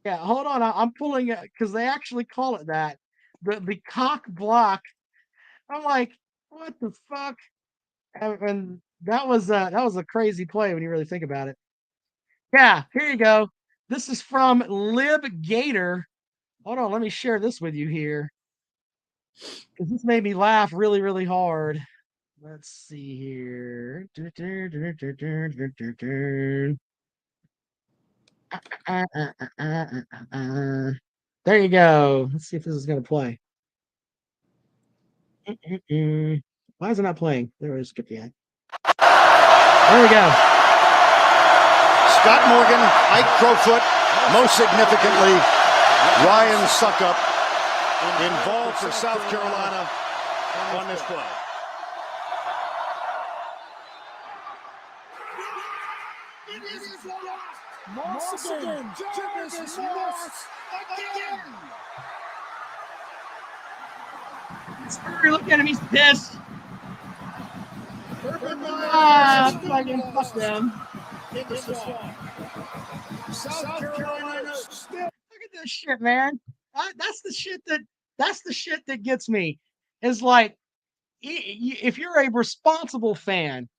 Speaker 2: Yeah, hold on. I'm pulling it because they actually call it that. The cock block. I'm like, what the fuck? And that was a crazy play when you really think about it. Yeah, here you go. This is from Lib Gator. Hold on, let me share this with you here. Because this made me laugh really, really hard. Let's see here. There you go. Let's see if this is going to play. Why is it not playing? There it is. Skip the ad. There we go.
Speaker 4: Scott Morgan, Ike Crowfoot, most significantly, Ryan Suckup, involved for South Carolina on this play.
Speaker 5: Moss again. Jarvis Moss again.
Speaker 2: Look at him. He's pissed.
Speaker 5: Urban Meyer.
Speaker 2: Fuck them.
Speaker 5: South Carolina.
Speaker 2: Look at this shit, man. That's the shit that gets me. Is like, if you're a responsible fan,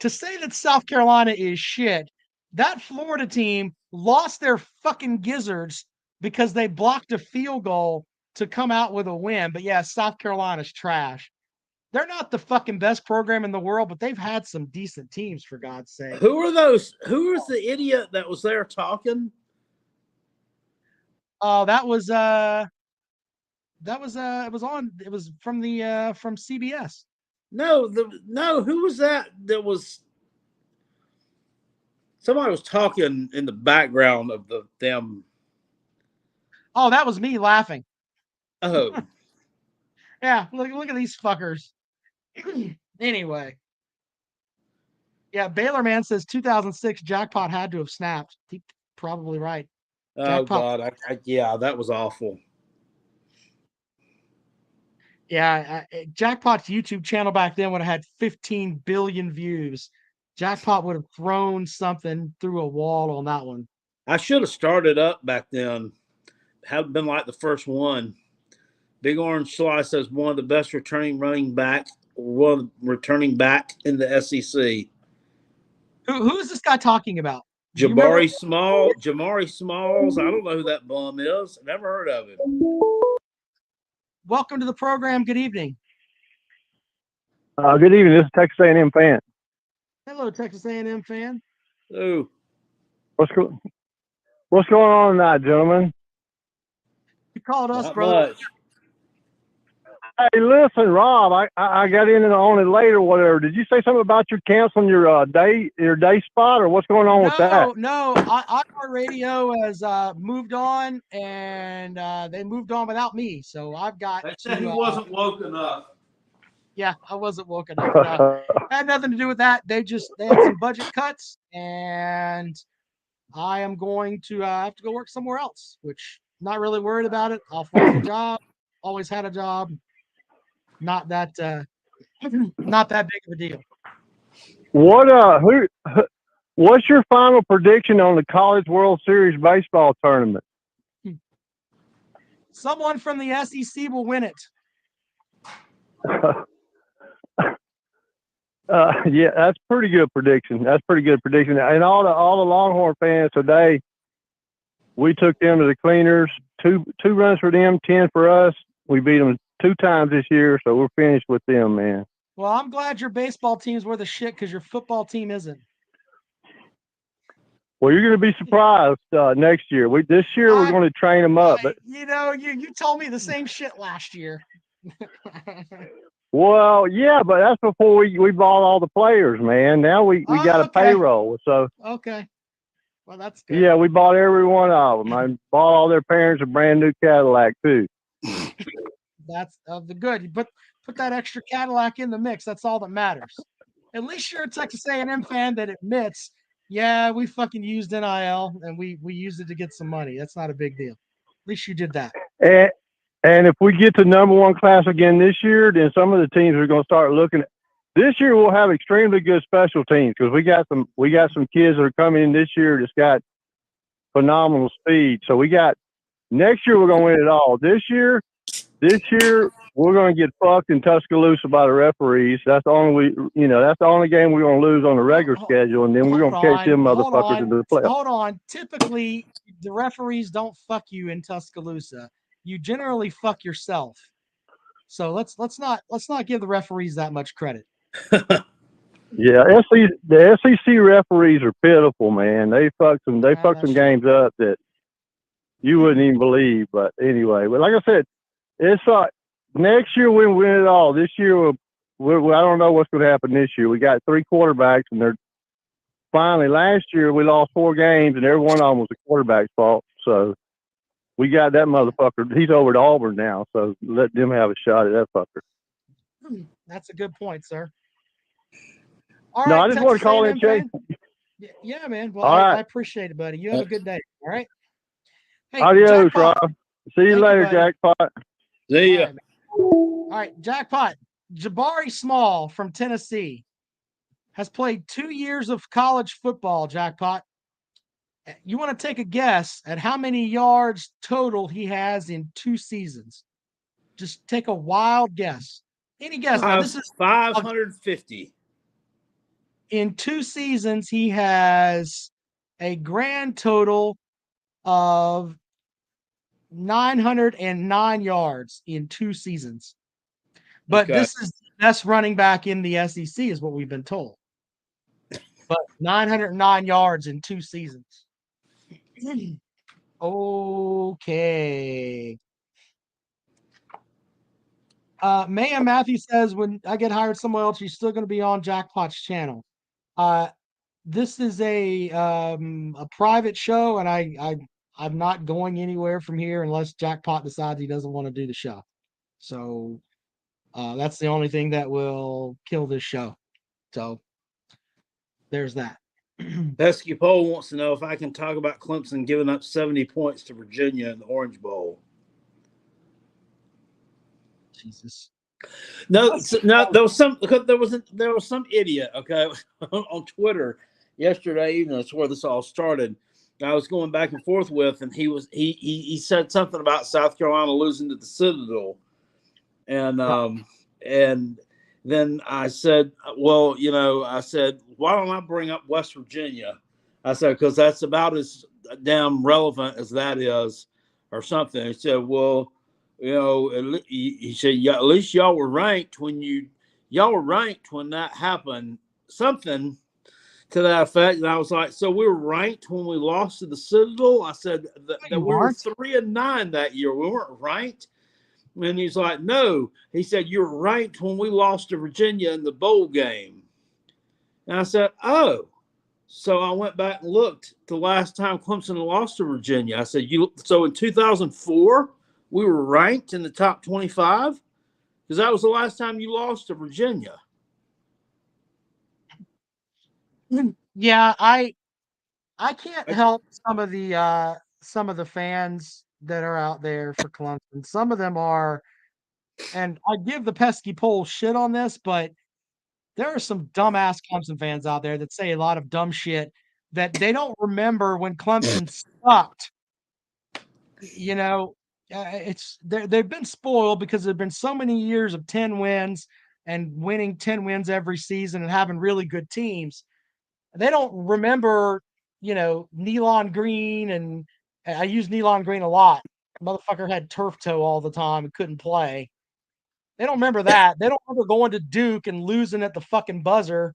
Speaker 2: to say that South Carolina is shit, that Florida team lost their fucking gizzards because they blocked a field goal to come out with a win. But yeah, South Carolina's trash. They're not the fucking best program in the world, but they've had some decent teams, for God's sake.
Speaker 1: Who are those? Who was the idiot that was there talking?
Speaker 2: Oh, it was from CBS.
Speaker 1: No, who was that? That was somebody was talking in the background of them.
Speaker 2: Oh, that was me laughing.
Speaker 1: Oh.
Speaker 2: Yeah, look at these fuckers. Anyway. Yeah, Baylor Man says 2006 Jackpot had to have snapped. He's probably right.
Speaker 1: Oh,
Speaker 2: Jackpot.
Speaker 1: God. Yeah, that was awful.
Speaker 2: Yeah, Jackpot's YouTube channel back then would have had 15 billion views. Jackpot would have thrown something through a wall on that one.
Speaker 1: I should have started up back then. Have been like the first one. Big Orange Slice says one of the best returning back in the SEC.
Speaker 2: Who is this guy talking about?
Speaker 1: Jamari Smalls. I don't know who that bum is. Never heard of him.
Speaker 2: Welcome to the program. Good evening.
Speaker 6: Good evening. This is Texas A&M fan.
Speaker 2: Hello, Texas A&M fan.
Speaker 1: Ooh.
Speaker 6: What's going on tonight, gentlemen?
Speaker 2: You called us,
Speaker 1: Not
Speaker 2: brother.
Speaker 1: much.
Speaker 6: Hey, listen, Rob. I got in on it later, whatever. Did you say something about you canceling your day spot, or what's going on with that?
Speaker 2: No. iHeartRadio has moved on, and they moved on without me. So I've got.
Speaker 1: They said he wasn't woke enough.
Speaker 2: Yeah, I wasn't woke enough. Had nothing to do with that. They had some budget cuts, and I am going to have to go work somewhere else. Which not really worried about it. I'll find a job. Always had a job. Not that big of a deal.
Speaker 6: What's your final prediction on the College World Series baseball tournament?
Speaker 2: Someone from the SEC will win it.
Speaker 6: Yeah, that's pretty good prediction. And all the Longhorn fans today, we took them to the cleaners. Two runs for them, 10 for us. We beat them 2 times this year, so we're finished with them, man.
Speaker 2: Well, I'm glad your baseball team's worth of shit because your football team isn't.
Speaker 6: Well, you're going to be surprised next year. This year we're going to train them up. But
Speaker 2: you told me the same shit last year.
Speaker 6: well, yeah, but that's before we bought all the players, man. Now we got a payroll, so
Speaker 2: okay. Well, that's good.
Speaker 6: Yeah, we bought every one of them. I bought all their parents a brand new Cadillac too.
Speaker 2: That's the good. You put that extra Cadillac in the mix. That's all that matters. At least you're a Texas A&M fan that admits, yeah, we fucking used NIL and we used it to get some money. That's not a big deal. At least you did that.
Speaker 6: And if we get to number one class again this year, then some of the teams are going to start looking at. This year we'll have extremely good special teams because we got some kids that are coming in this year that's got phenomenal speed. So next year we're going to win it all. This year we're going to get fucked in Tuscaloosa by the referees. That's the only game we're going to lose on the regular schedule, and then we're going to catch them motherfuckers into the playoffs.
Speaker 2: Hold on. Typically, the referees don't fuck you in Tuscaloosa. You generally fuck yourself. So let's not give the referees that much credit.
Speaker 6: Yeah, the SEC referees are pitiful, man. They fuck some games up that you wouldn't even believe. But anyway, but like I said, it's next year we win it all. This year, I don't know what's going to happen this year. We got 3 quarterbacks, and they're finally. Last year we lost 4 games, and every one of them was the quarterback's fault. So we got that motherfucker. He's over to Auburn now, so let them have a shot at that fucker.
Speaker 2: That's a good point, sir. All
Speaker 6: no,
Speaker 2: right,
Speaker 6: I just want to call in, Jay.
Speaker 2: Yeah, man. Well, I appreciate it, buddy. You have a good day. All right. Hey,
Speaker 6: adios,
Speaker 2: Jackpot.
Speaker 6: Rob. See you later, Jackpot.
Speaker 1: See ya.
Speaker 2: All right, Jackpot. Jabari Small from Tennessee has played 2 years of college football, Jackpot. You want to take a guess at how many yards total he has in 2 seasons? Just take a wild guess. Any guess? Now, this is
Speaker 1: 550.
Speaker 2: In 2 seasons, he has a grand total of 909 yards in 2 seasons. But this is the best running back in the SEC, is what we've been told. But 909 yards in 2 seasons. Okay. Mayhem Matthew says, when I get hired somewhere else, you're still going to be on Jackpot's channel. This is a private show, and I'm not going anywhere from here unless Jackpot decides he doesn't want to do the show. So that's the only thing that will kill this show. So there's that.
Speaker 1: Pesky Pole wants to know if I can talk about Clemson giving up 70 points to Virginia in the Orange Bowl.
Speaker 2: Jesus.
Speaker 1: No, there was some idiot, okay, on Twitter yesterday evening. That's where this all started. I was going back and forth with, and he said something about South Carolina losing to the Citadel, and then I said, well, I said, why don't I bring up West Virginia? I said, because that's about as damn relevant as that is, or something. He said, well, he said, yeah, at least y'all were ranked when that happened, something to that effect. And I was like, so we were ranked when we lost to the Citadel? I said that we were 3-9 that year. We weren't ranked. And he's like, no. He said, you were ranked when we lost to Virginia in the bowl game. And I said, oh. So I went back and looked the last time Clemson lost to Virginia. I said, so in 2004, we were ranked in the top 25? Because that was the last time you lost to Virginia.
Speaker 2: Yeah, I can't help some of the fans that are out there for Clemson. Some of them are, and I give the pesky pole shit on this, but there are some dumbass Clemson fans out there that say a lot of dumb shit that they don't remember when Clemson sucked. They've been spoiled because there've been so many years of 10 wins and winning 10 wins every season and having really good teams. They don't remember, Nealon Green, and I use Nealon Green a lot. Motherfucker had turf toe all the time and couldn't play. They don't remember that. They don't remember going to Duke and losing at the fucking buzzer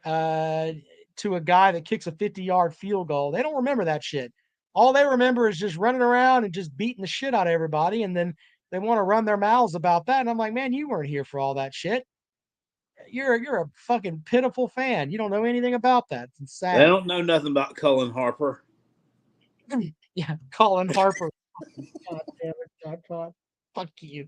Speaker 2: to a guy that kicks a 50-yard field goal. They don't remember that shit. All they remember is just running around and just beating the shit out of everybody, and then they want to run their mouths about that. And I'm like, man, you weren't here for all that shit. You're a fucking pitiful fan. You don't know anything about that. It's sad.
Speaker 1: They don't know nothing about Cullen Harper.
Speaker 2: Yeah, Colin Harper. God damn it, Jackpot. Fuck you.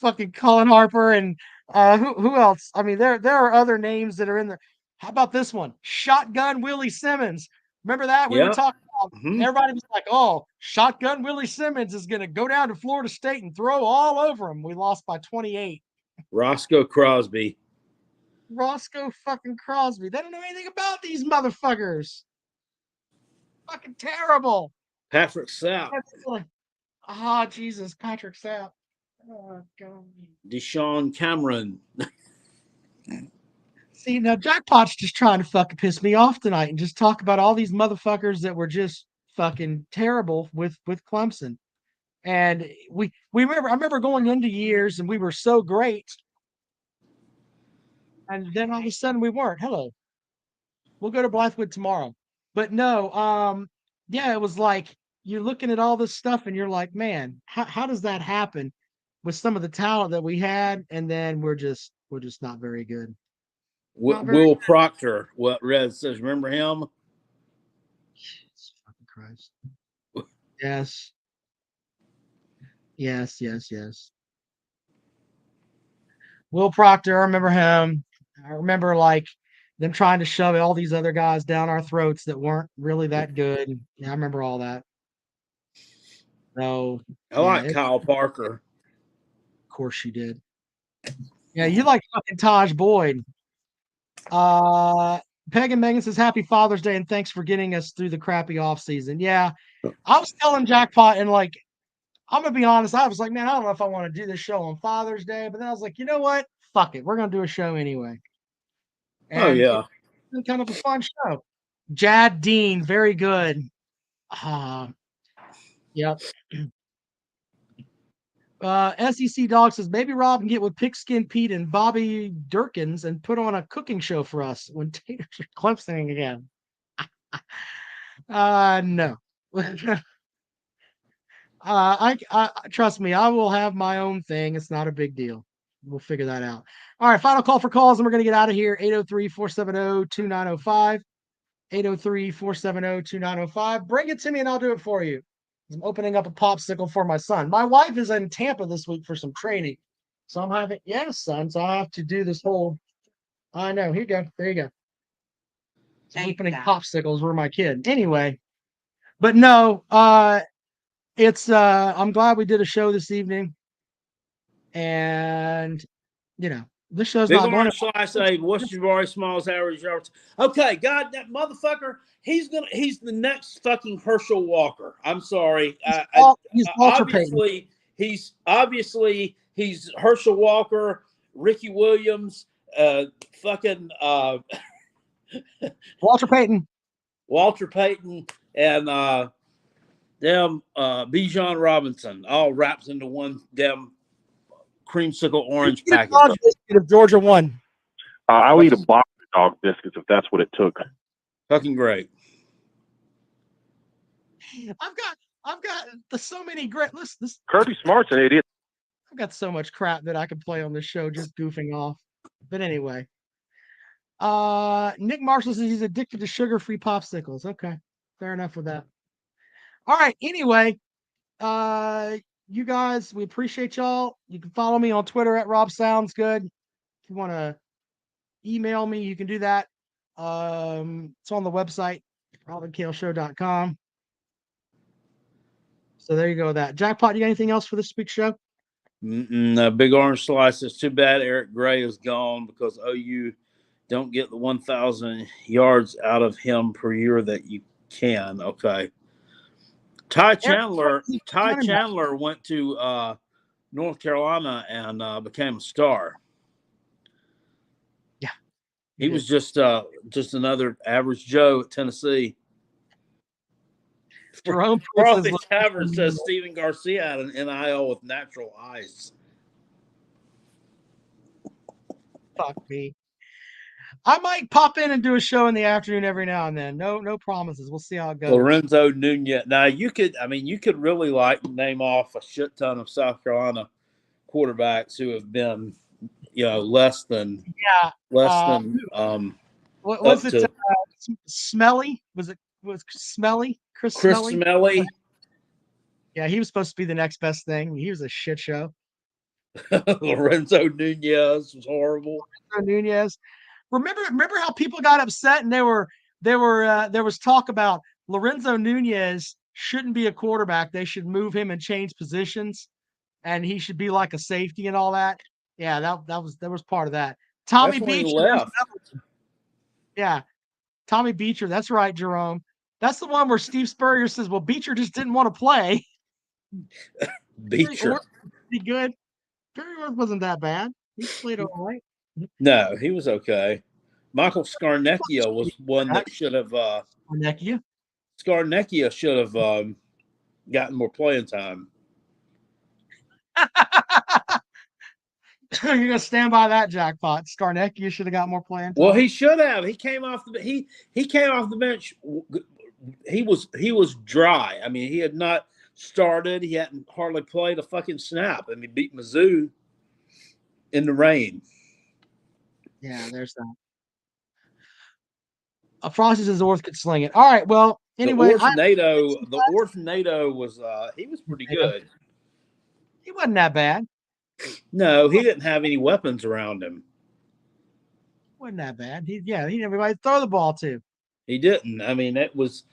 Speaker 2: Fucking Colin Harper and who else? I mean, there are other names that are in there. How about this one? Shotgun Willie Simmons. Remember that? We were
Speaker 1: Yep.
Speaker 2: talking about
Speaker 1: Mhm.
Speaker 2: everybody was like, oh, Shotgun Willie Simmons is gonna go down to Florida State and throw all over him. We lost by 28.
Speaker 1: Roscoe Crosby.
Speaker 2: Roscoe fucking Crosby. They don't know anything about these motherfuckers. Fucking terrible.
Speaker 1: Patrick Sapp.
Speaker 2: Ah, Jesus, Patrick Sapp. Oh, God.
Speaker 1: Deshaun Cameron.
Speaker 2: See, now Jackpot's just trying to fucking piss me off tonight and just talk about all these motherfuckers that were just fucking terrible with Clemson. And we remember, I remember going into years and we were so great. And then all of a sudden we weren't. Hello. We'll go to Blythewood tomorrow. But no, yeah, it was like you're looking at all this stuff and you're like, man, how does that happen with some of the talent that we had? And then we're just not very good.
Speaker 1: Will Proctor. What Red says? Remember him?
Speaker 2: Jesus fucking Christ. Yes. Yes, yes, yes. Will Proctor, I remember him. I remember like them trying to shove all these other guys down our throats that weren't really that good. Yeah, I remember all that. So
Speaker 1: I like Kyle Parker.
Speaker 2: Of course you did. Yeah, you like fucking Taj Boyd. Peg and Megan says Happy Father's Day and thanks for getting us through the crappy off season. Yeah, I was telling Jackpot and like I'm gonna be honest, I was like, man, I don't know if I want to do this show on Father's Day, but then I was like, you know what? Fuck it, we're gonna do a show anyway. And
Speaker 1: oh yeah,
Speaker 2: it's been kind of a fun show. Jad Dean, very good. Yep. SEC Dog says maybe Rob can get with Pigskin Pete and Bobby Durkins and put on a cooking show for us when Taters are Clemsoning again. No. I trust me, I will have my own thing. It's not a big deal. We'll figure that out. All right, final call for calls, and we're gonna get out of here. 803-470-2905. 803-470-2905. Bring it to me and I'll do it for you. I'm opening up a popsicle for my son. My wife is in Tampa this week for some training. So I'm having, yes, son. So I have to do this whole, I know. Here you go. There you go. Opening popsicles for my kid. Anyway, but no, it's, I'm glad we did a show this evening. And, you know, this show's
Speaker 1: Big
Speaker 2: not going
Speaker 1: Orange Slice say, what's Jabari Smalls' average yards? Okay, God, that motherfucker, he's the next fucking Herschel Walker. I'm sorry.
Speaker 2: He's Walter Payton.
Speaker 1: He's Herschel Walker, Ricky Williams, fucking
Speaker 2: Walter Payton.
Speaker 1: Walter Payton, and Bijan Robinson, all wrapped into one damn creamsicle orange package.
Speaker 2: If Georgia won.
Speaker 6: I'll eat a box of dog biscuits if that's what it took.
Speaker 1: Fucking great.
Speaker 2: I've got so many great. Listen,
Speaker 6: Kirby Smart's an idiot.
Speaker 2: I've got so much crap that I could play on this show just goofing off. But anyway, Nick Marshall says he's addicted to sugar-free popsicles. Okay, fair enough with that. All right. Anyway, you guys, we appreciate y'all. You can follow me on Twitter at Rob Sounds Good. If you want to email me, you can do that. It's on the website, robandkaleshow.com. So there you go with that. Jackpot, you got anything else for this week's show?
Speaker 1: Big Orange Slice. It's too bad Eric Gray is gone because OU don't get the 1,000 yards out of him per year that you can. Okay. Ty Chandler went to North Carolina and became a star.
Speaker 2: Yeah.
Speaker 1: He was just another average Joe at Tennessee.
Speaker 2: Jerome
Speaker 1: Frothy Tavern says Steven Garcia had an NIL with natural ice.
Speaker 2: Fuck me. I might pop in and do a show in the afternoon every now and then. No promises. We'll see how it goes.
Speaker 1: Lorenzo Nunez. Now you could really like name off a shit ton of South Carolina quarterbacks who have been, less than
Speaker 2: what was
Speaker 1: up
Speaker 2: it?
Speaker 1: to
Speaker 2: Smelly? Was Smelly? Chris
Speaker 1: Smelly.
Speaker 2: Yeah, he was supposed to be the next best thing. He was a shit show.
Speaker 1: Lorenzo Nunez was horrible.
Speaker 2: Nunez. Remember how people got upset and there was talk about Lorenzo Nunez shouldn't be a quarterback. They should move him and change positions, and he should be like a safety and all that. Yeah, that was part of that. Tommy Beecher
Speaker 1: left.
Speaker 2: Yeah, Tommy Beecher. That's right, Jerome. That's the one where Steve Spurrier says, "Well, Beecher just didn't want to play."
Speaker 1: Beecher,
Speaker 2: be good. Spurrier wasn't that bad. He played all right.
Speaker 1: No, he was okay. Michael Scarnecchia was one that should have. Scarnecchia should have gotten more playing time.
Speaker 2: You're gonna stand by that, Jackpot. Scarnecchia should have got more playing time.
Speaker 1: Well, he should have. He came off the bench. He was dry. I mean, he had not started. He hadn't hardly played a fucking snap, and he beat Mizzou in the rain.
Speaker 2: Yeah, there's that. Frosty says Orth could sling it. All right, well, anyway.
Speaker 1: The Orth-Nato was he was pretty good.
Speaker 2: He wasn't that bad.
Speaker 1: No, he didn't have any weapons around him.
Speaker 2: Wasn't that bad. He didn't have anybody to throw the ball to.
Speaker 1: He didn't. I mean, it was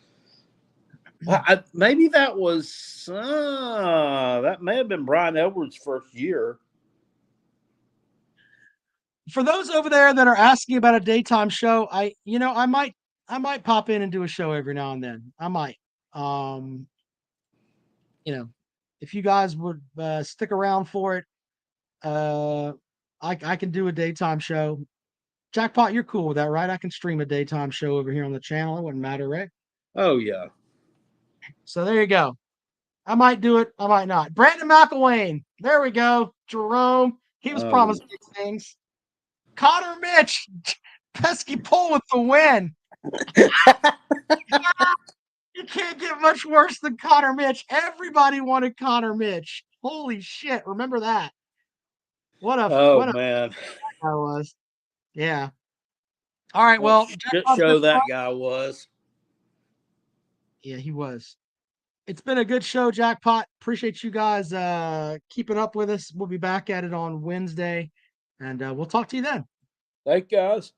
Speaker 1: maybe that was that may have been Brian Edwards' first year.
Speaker 2: For those over there that are asking about a daytime show, I might pop in and do a show every now and then. I might. If you guys would stick around for it, I can do a daytime show. Jackpot, you're cool with that, right? I can stream a daytime show over here on the channel. It wouldn't matter, right?
Speaker 1: Oh yeah.
Speaker 2: So there you go. I might do it. I might not. Brandon McElwain. There we go. Jerome. He was promised big things. Connor Mitch. Pesky pull with the win. You can't get much worse than Connor Mitch. Everybody wanted Connor Mitch. Holy shit. Remember that. What a
Speaker 1: man.
Speaker 2: That was. Yeah. All right. Well,
Speaker 1: shit show that guy was.
Speaker 2: Yeah, he was. It's been a good show, Jackpot. Appreciate you guys keeping up with us. We'll be back at it on Wednesday, and we'll talk to you then.
Speaker 1: Thank you, guys.